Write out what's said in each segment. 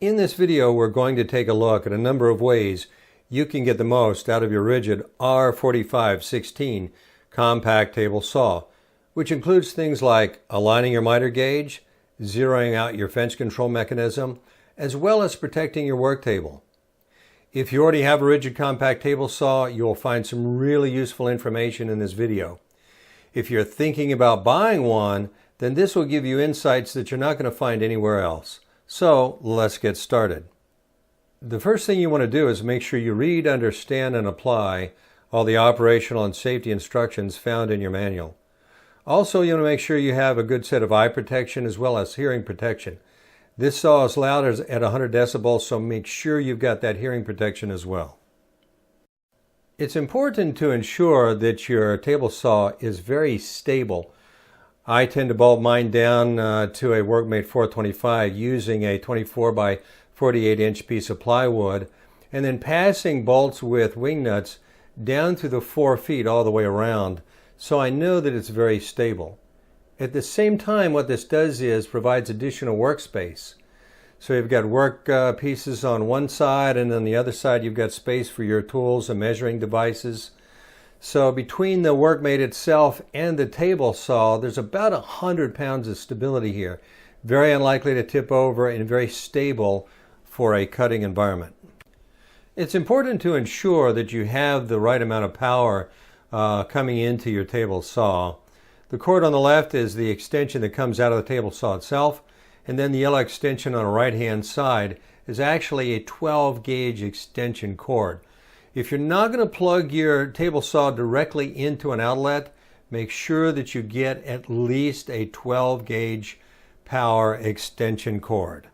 In this video, we're going to take a look at a number of ways you can get the most out of your Ridgid R4516 compact table saw, which includes things like aligning your miter gauge, zeroing out your fence control mechanism, as well as protecting your work table. If you already have a Ridgid compact table saw, you'll find some really useful information in this video. If you're thinking about buying one, then this will give you insights that you're not going to find anywhere else. So let's get started. The first thing you want to do is make sure you read, understand, and apply all the operational and safety instructions found in your manual. Also, you want to make sure you have a good set of eye protection as well as hearing protection. This saw is loud at 100 decibels, so make sure you've got that hearing protection as well. It's important to ensure that your table saw is very stable. I tend to bolt mine down to a Workmate 425 using a 24 by 48 inch piece of plywood and then passing bolts with wing nuts down through the 4 feet all the way around, so I know that it's very stable. At the same time, what this does is provides additional workspace. So you've got work pieces on one side, and on the other side you've got space for your tools and measuring devices. So between the Workmate itself and the table saw, there's about 100 pounds of stability here. Very unlikely to tip over and very stable for a cutting environment. It's important to ensure that you have the right amount of power coming into your table saw. The cord on the left is the extension that comes out of the table saw itself, and then the yellow extension on the right hand side is actually a 12 gauge extension cord. If you're not going to plug your table saw directly into an outlet, make sure that you get at least a 12 gauge power extension cord.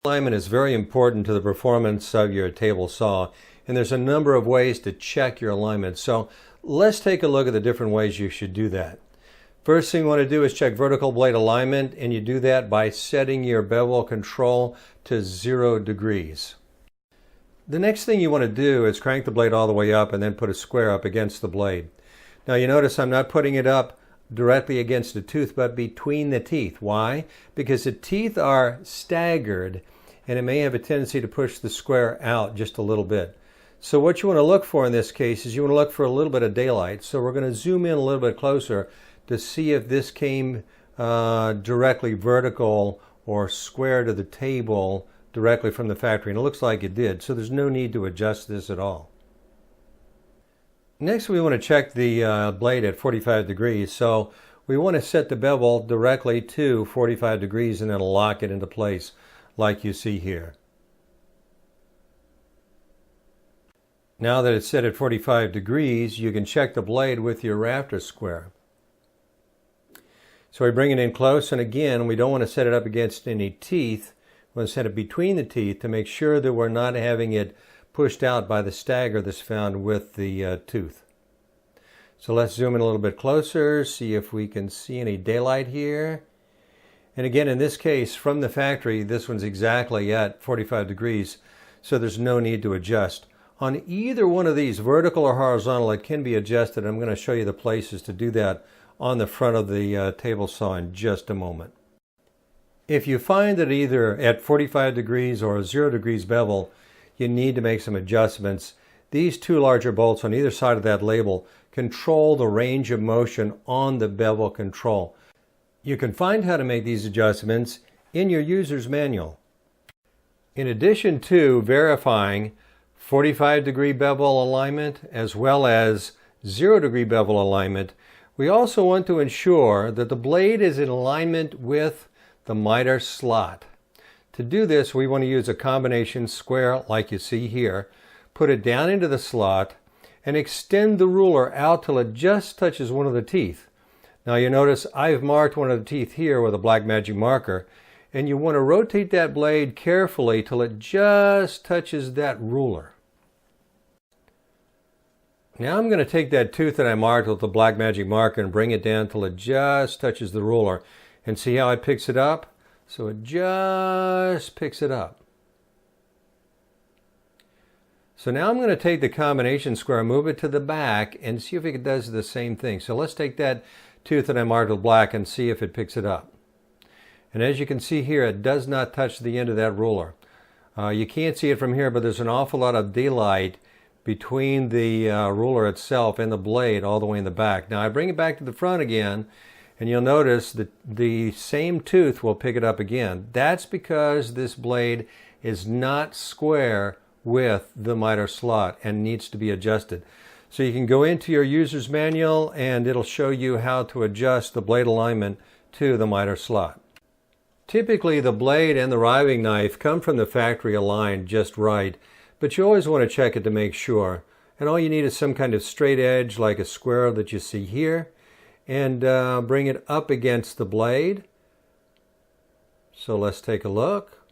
Alignment is very important to the performance of your table saw, and there's a number of ways to check your alignment. So let's take a look at the different ways you should do that. First thing you want to do is check vertical blade alignment, and you do that by setting your bevel control to 0 degrees. The next thing you want to do is crank the blade all the way up and then put a square up against the blade. Now you notice I'm not putting it up directly against the tooth, but between the teeth. Why? Because the teeth are staggered and it may have a tendency to push the square out just a little bit. So what you want to look for in this case is you want to look for a little bit of daylight. So we're going to zoom in a little bit closer to see if this came directly vertical or square to the table directly from the factory, and it looks like it did, so there's no need to adjust this at all. Next, we want to check the blade at 45 degrees, so we want to set the bevel directly to 45 degrees and then lock it into place like you see here. Now that it's set at 45 degrees, you can check the blade with your rafter square. So we bring it in close, and again, we don't want to set it up against any teeth. We want to set it between the teeth to make sure that we're not having it pushed out by the stagger that's found with the tooth. So let's zoom in a little bit closer, see if we can see any daylight here. And again, in this case, from the factory, this one's exactly at 45 degrees, so there's no need to adjust. On either one of these, vertical or horizontal, it can be adjusted. I'm going to show you the places to do that on the front of the table saw in just a moment. If you find that either at 45 degrees or 0 degrees bevel, you need to make some adjustments, these two larger bolts on either side of that label control the range of motion on the bevel control. You can find how to make these adjustments in your user's manual. In addition to verifying 45 degree bevel alignment as well as 0 degree bevel alignment, we also want to ensure that the blade is in alignment with the miter slot. To do this, we want to use a combination square like you see here, put it down into the slot, and extend the ruler out till it just touches one of the teeth. Now you notice I've marked one of the teeth here with a black magic marker, and you want to rotate that blade carefully till it just touches that ruler. Now I'm going to take that tooth that I marked with the black magic marker and bring it down till it just touches the ruler. And see how it picks it up? So it just picks it up. So now I'm going to take the combination square, move it to the back, and see if it does the same thing. So let's take that tooth that I marked with black and see if it picks it up. And as you can see here, it does not touch the end of that ruler. You can't see it from here, but there's an awful lot of daylight between the ruler itself and the blade all the way in the back. Now I bring it back to the front again, and you'll notice that the same tooth will pick it up again. That's because this blade is not square with the miter slot and needs to be adjusted. So you can go into your user's manual and it'll show you how to adjust the blade alignment to the miter slot. Typically the blade and the riving knife come from the factory aligned just right, but you always want to check it to make sure. And all you need is some kind of straight edge like a square that you see here, and bring it up against the blade. So let's take a look.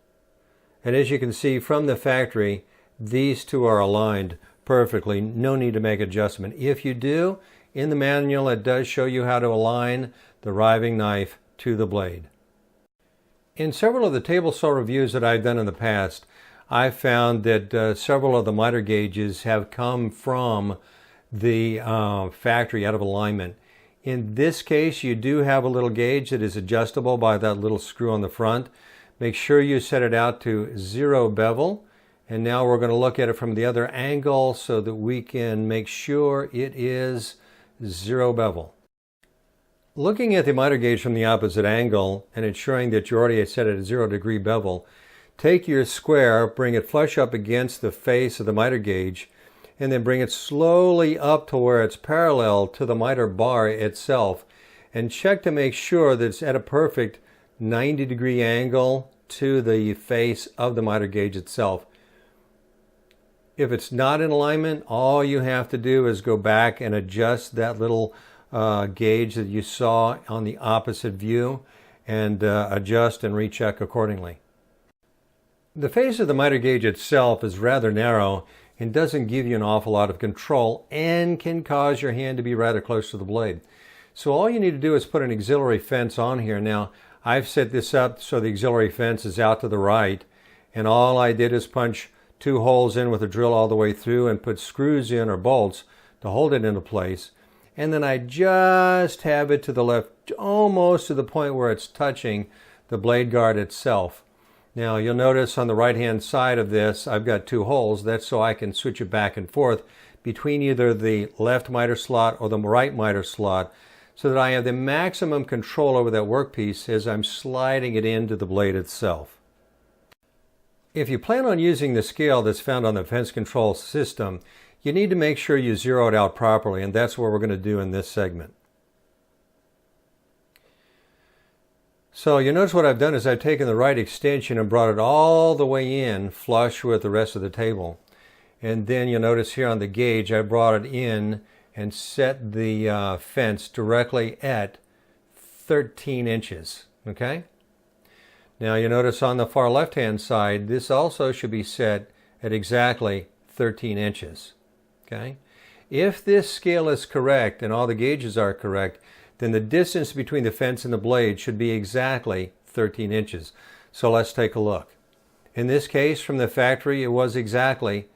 And as you can see from the factory, these two are aligned perfectly. No need to make adjustment. If you do, in the manual it does show you how to align the riving knife to the blade. In several of the table saw reviews that I've done in the past, I've found that several of the miter gauges have come from the factory out of alignment. In this case, you do have a little gauge that is adjustable by that little screw on the front. Make sure you set it out to 0 bevel. And now we're going to look at it from the other angle so that we can make sure it is 0 bevel. Looking at the miter gauge from the opposite angle and ensuring that you already set it at 0 degree bevel, take your square, bring it flush up against the face of the miter gauge, and then bring it slowly up to where it's parallel to the miter bar itself, and check to make sure that it's at a perfect 90 degree angle to the face of the miter gauge itself. If it's not in alignment, all you have to do is go back and adjust that little gauge that you saw on the opposite view and adjust and recheck accordingly. The face of the miter gauge itself is rather narrow and doesn't give you an awful lot of control and can cause your hand to be rather close to the blade. So all you need to do is put an auxiliary fence on here. Now I've set this up so the auxiliary fence is out to the right, and all I did is punch 2 holes in with a drill all the way through and put screws in or bolts to hold it into place. And then I just have it to the left, almost to the point where it's touching the blade guard itself. Now you'll notice on the right hand side of this I've got 2 holes. That's so I can switch it back and forth between either the left miter slot or the right miter slot, so that I have the maximum control over that workpiece as I'm sliding it into the blade itself. If you plan on using the scale that's found on the fence control system, you need to make sure you zero it out properly, and that's what we're going to do in this segment. So you notice what I've done is I've taken the right extension and brought it all the way in flush with the rest of the table. And then you'll notice here on the gauge I brought it in and set the fence directly at 13 inches. Okay? Now you notice on the far left hand side this also should be set at exactly 13 inches. Okay? If this scale is correct and all the gauges are correct, then the distance between the fence and the blade should be exactly 13 inches. So let's take a look. In this case from the factory it was exactly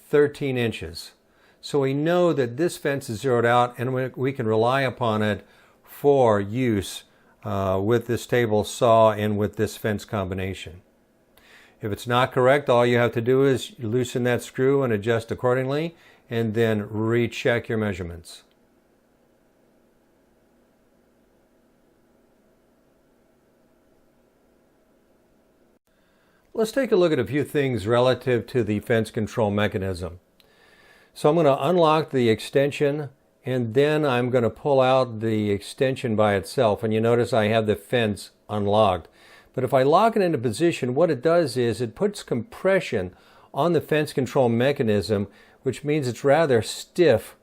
13 inches. So we know that this fence is zeroed out and we can rely upon it for use with this table saw and with this fence combination. If it's not correct, all you have to do is loosen that screw and adjust accordingly, and then recheck your measurements. Let's take a look at a few things relative to the fence control mechanism. So I'm going to unlock the extension, and then I'm going to pull out the extension by itself, and you notice I have the fence unlocked. But if I lock it into position, what it does is it puts compression on the fence control mechanism, which means it's rather stiff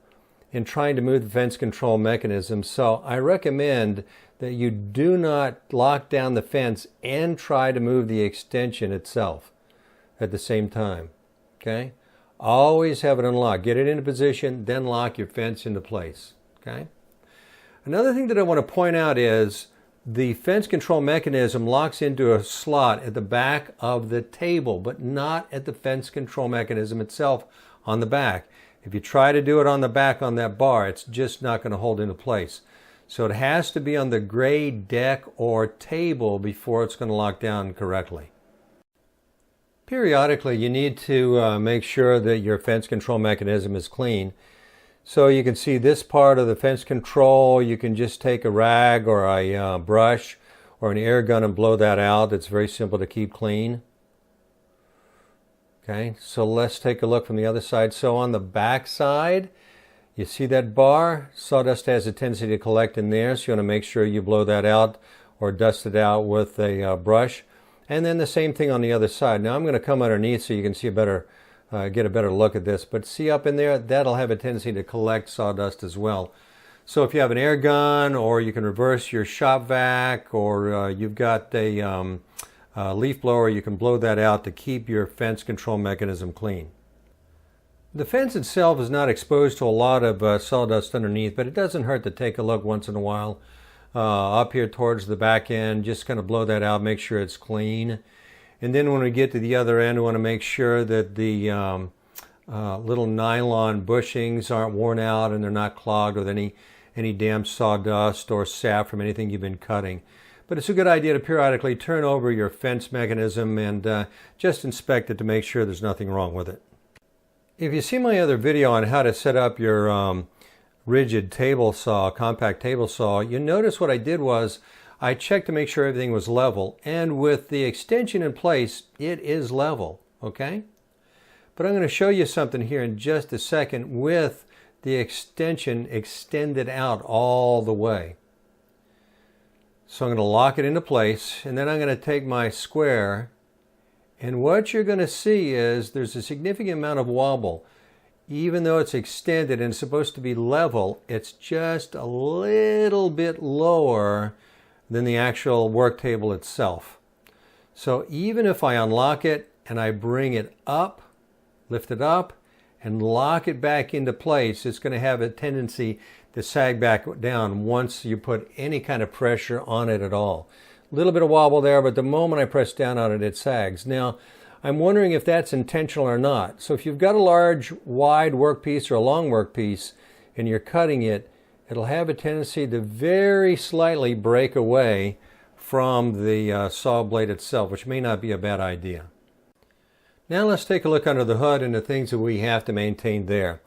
in trying to move the fence control mechanism. So I recommend that you do not lock down the fence and try to move the extension itself at the same time. Okay? Always have it unlocked. Get it into position, then lock your fence into place. Okay? Another thing that I want to point out is the fence control mechanism locks into a slot at the back of the table, but not at the fence control mechanism itself on the back. If you try to do it on the back on that bar, it's just not going to hold into place. So it has to be on the gray deck or table before it's going to lock down correctly. Periodically, you need to make sure that your fence control mechanism is clean. So you can see this part of the fence control. You can just take a rag or a brush or an air gun and blow that out. It's very simple to keep clean. Okay, so let's take a look from the other side. So on the back side, you see that bar? Sawdust has a tendency to collect in there, so you want to make sure you blow that out or dust it out with a brush. And then the same thing on the other side. Now I'm going to come underneath so you can see get a better look at this. But see up in there, that'll have a tendency to collect sawdust as well. So if you have an air gun, or you can reverse your shop vac, or you've got a leaf blower, you can blow that out to keep your fence control mechanism clean. The fence itself is not exposed to a lot of sawdust underneath, but it doesn't hurt to take a look once in a while. Up here towards the back end, just kind of blow that out, make sure it's clean. And then when we get to the other end, we want to make sure that the little nylon bushings aren't worn out and they're not clogged with any damp sawdust or sap from anything you've been cutting. But it's a good idea to periodically turn over your fence mechanism and just inspect it to make sure there's nothing wrong with it. If you see my other video on how to set up your Ridgid table saw, compact table saw, you notice what I did was I checked to make sure everything was level, and with the extension in place, it is level, okay? But I'm going to show you something here in just a second with the extension extended out all the way. So I'm going to lock it into place, and then I'm going to take my square, and what you're going to see is there's a significant amount of wobble. Even though it's extended and it's supposed to be level, it's just a little bit lower than the actual work table itself. So even if I unlock it and I bring it up, lift it up, and lock it back into place, it's going to have a tendency to sag back down once you put any kind of pressure on it at all. A little bit of wobble there, but the moment I press down on it, it sags. Now, I'm wondering if that's intentional or not. So if you've got a large, wide workpiece or a long workpiece and you're cutting it, it'll have a tendency to very slightly break away from the saw blade itself, which may not be a bad idea. Now let's take a look under the hood and the things that we have to maintain there.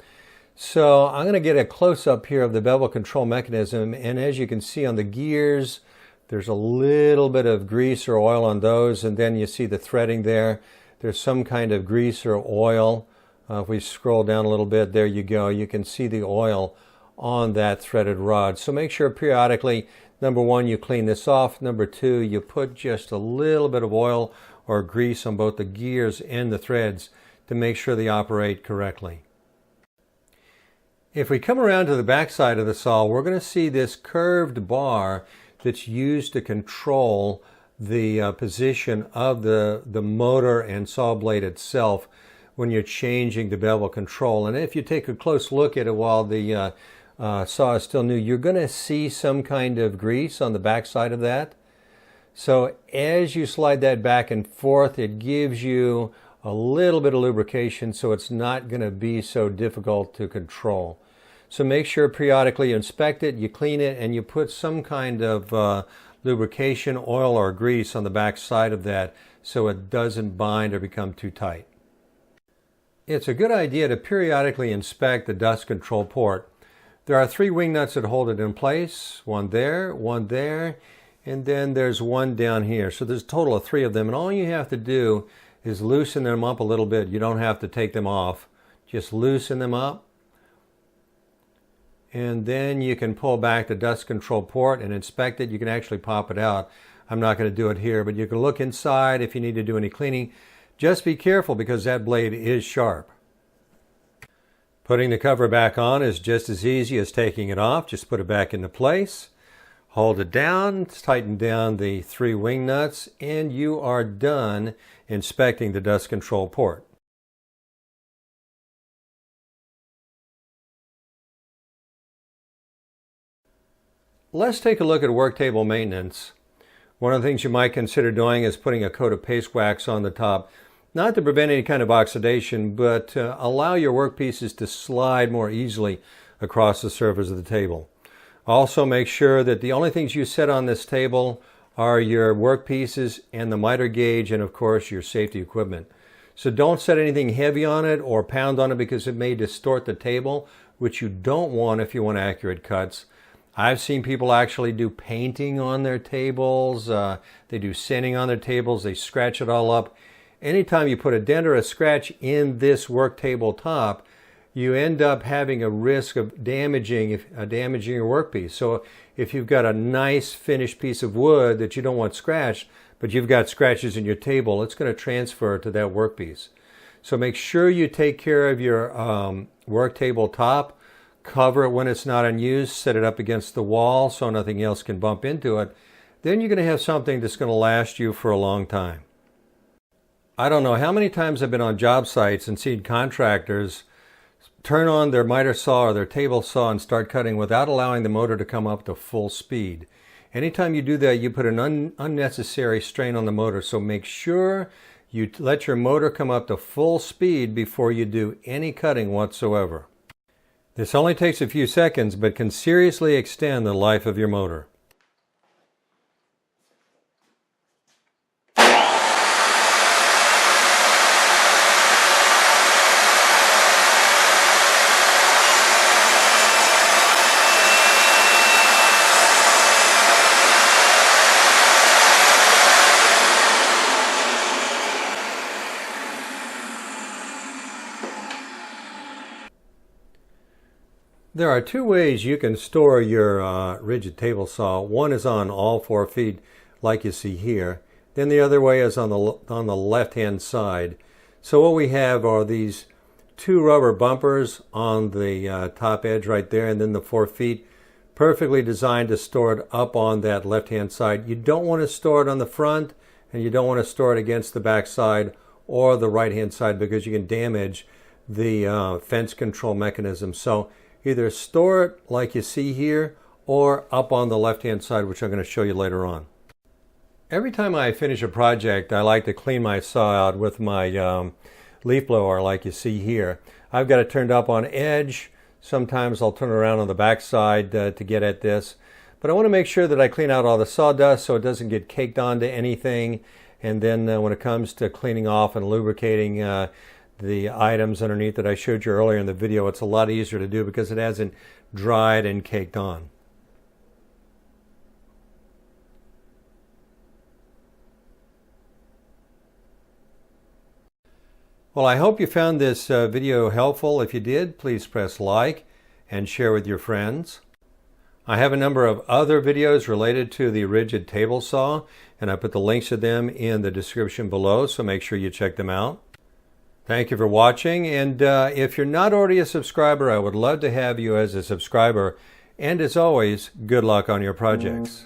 So I'm going to get a close-up here of the bevel control mechanism, and as you can see on the gears, there's a little bit of grease or oil on those, and then you see the threading there. There's some kind of grease or oil. If we scroll down a little bit, there you go. You can see the oil on that threaded rod. So make sure periodically, number one, you clean this off. Number two, you put just a little bit of oil or grease on both the gears and the threads to make sure they operate correctly. If we come around to the back side of the saw, we're going to see this curved bar that's used to control the position of the motor and saw blade itself when you're changing the bevel control. And if you take a close look at it while the saw is still new, you're going to see some kind of grease on the back side of that. So as you slide that back and forth, it gives you a little bit of lubrication, so it's not going to be so difficult to control. So make sure periodically you inspect it, you clean it, and you put some kind of lubrication, oil or grease on the back side of that so it doesn't bind or become too tight. It's a good idea to periodically inspect the dust control port. There are 3 wing nuts that hold it in place, one there, and then there's one down here. So there's a total of 3 of them, and all you have to do is loosen them up a little bit. You don't have to take them off. Just loosen them up. And then you can pull back the dust control port and inspect it. You can actually pop it out. I'm not going to do it here, but you can look inside if you need to do any cleaning. Just be careful because that blade is sharp. Putting the cover back on is just as easy as taking it off. Just put it back into place. Hold it down, tighten down the 3 wing nuts, and you are done inspecting the dust control port. Let's take a look at work table maintenance. One of the things you might consider doing is putting a coat of paste wax on the top, not to prevent any kind of oxidation, but to allow your workpieces to slide more easily across the surface of the table. Also make sure that the only things you set on this table are your workpieces and the miter gauge and of course your safety equipment. So don't set anything heavy on it or pound on it because it may distort the table, which you don't want if you want accurate cuts. I've seen people actually do painting on their tables, they do sanding on their tables, they scratch it all up. Anytime you put a dent or a scratch in this work tabletop, you end up having a risk of damaging your workpiece. So if you've got a nice finished piece of wood that you don't want scratched, but you've got scratches in your table, it's going to transfer to that workpiece. So make sure you take care of your work tabletop. Cover it when it's not in use, set it up against the wall so nothing else can bump into it. Then you're going to have something that's going to last you for a long time. I don't know how many times I've been on job sites and seen contractors turn on their miter saw or their table saw and start cutting without allowing the motor to come up to full speed. Anytime you do that, you put an unnecessary strain on the motor. So make sure you let your motor come up to full speed before you do any cutting whatsoever. This only takes a few seconds, but can seriously extend the life of your motor. There are two ways you can store your Ridgid table saw. One is on all 4 feet, like you see here. Then the other way is on the left-hand side. So what we have are these 2 rubber bumpers on the top edge right there, and then the 4 feet, perfectly designed to store it up on that left-hand side. You don't want to store it on the front, and you don't want to store it against the back side or the right-hand side because you can damage the fence control mechanism. So either store it like you see here or up on the left-hand side, which I'm going to show you later on. Every time I finish a project, I like to clean my saw out with my leaf blower like you see here. I've got it turned up on edge. Sometimes I'll turn it around on the back side to get at this. But I want to make sure that I clean out all the sawdust so it doesn't get caked onto anything. And then when it comes to cleaning off and lubricating the items underneath that I showed you earlier in the video, it's a lot easier to do because it hasn't dried and caked on. Well, I hope you found this video helpful. If you did, please press like and share with your friends. I have a number of other videos related to the Ridgid table saw, and I put the links to them in the description below, so make sure you check them out. Thank you for watching, and if you're not already a subscriber, I would love to have you as a subscriber. And as always, good luck on your projects.